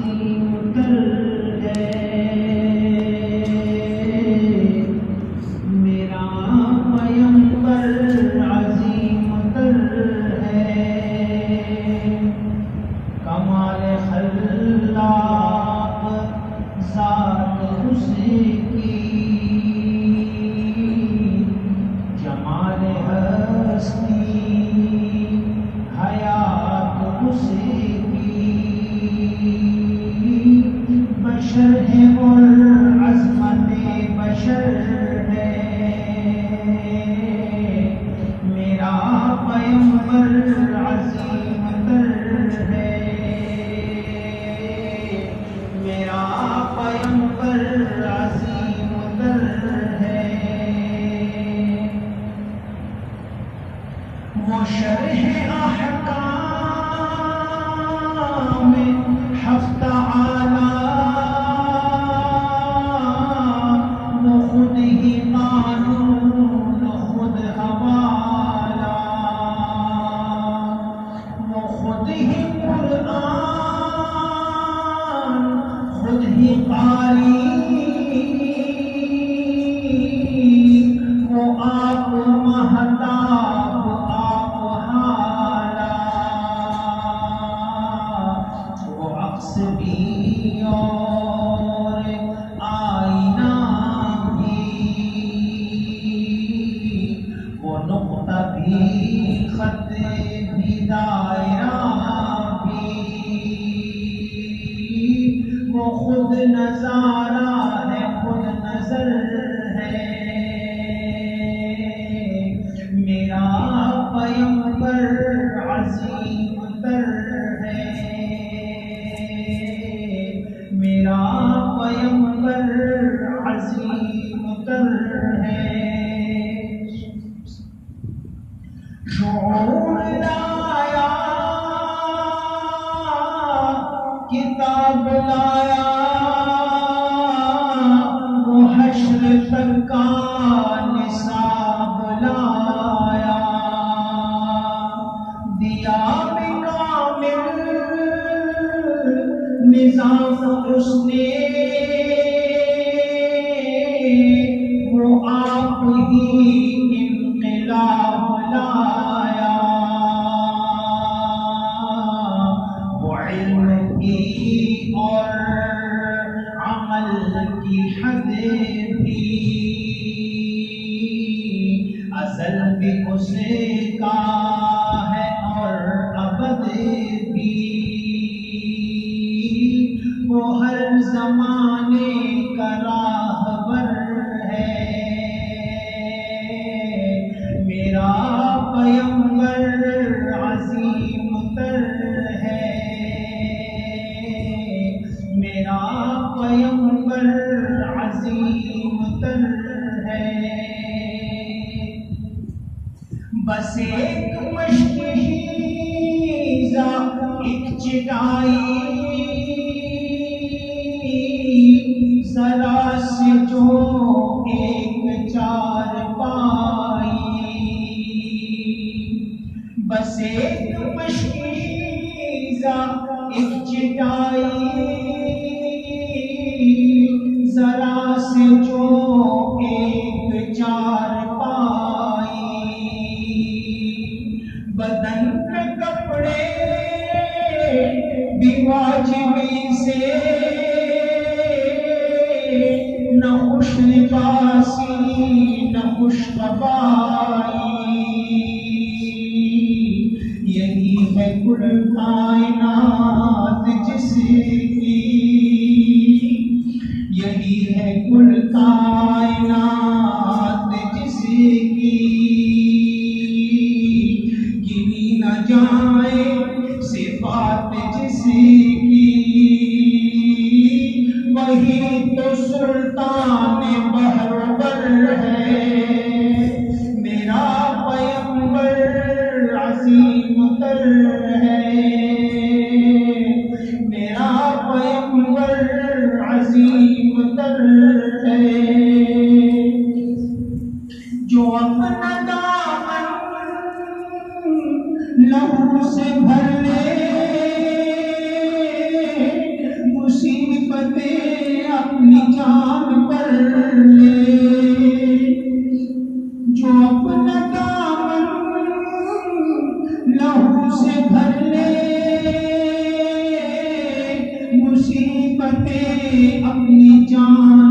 عظیم تر ہے، میرا پیمبر عظیم تر ہے، کمال خلاق ذات اس کی، جمال ہستی حیات اس کی، بشر ہے اور عظمت بشر ہے، میرا پیمبر عظیم تر ہے، میرا پیمبر عظیم تر ہے، وہ شرح احکام ہفتہ اعلیٰ، وہ خود ہی قانون خود حوالہ، وہ خود ہی قرآن خود ہی قاری، وہ آپ مہتاب آپ حالہ، وہ عکس بھی اور آئینہ بھی، وہ نقطہ بھی خط بھی دائرہ بھی، وہ خود نظارہ ہے خود نظر ہے، میرا پیمبر عظیم تر ہے، میرا پیمبر عظیم تر ہے، شعور لایا کتاب لایا، وہ حشر تک کا نصاب لایا، دیا بکامل نظام اس نے، وہ آپ ہی انقلاب لایا، وہ علم کی اور عمل کی حد بھی، ازل بھی اس کا ہے اور ابد بھی، وہ ہر زمانے کا راہبر ہے، میرا پیمبر عظیم تر ہے، میرا پیمبر عظیم تر ہے، بس ایک مشکیزہ ایک چٹائی، ذرا سے جو ایک چار پائی، بس ایک مشکیزہ ایک چٹائی، ذرا سے جو ایک چار پائی، بدن پہ کپڑے بھی واجبی سے، نہ خوش لباسی نہ خوش قبائی، یہی ہے کل کائنات جس کی، یہی ہے کل کائنات جس کی، گنی نہ جائے صفات جس کی، وہی تو سلطان بہرور ہے، میرا پیمبر عظیم تر ہے، ایمان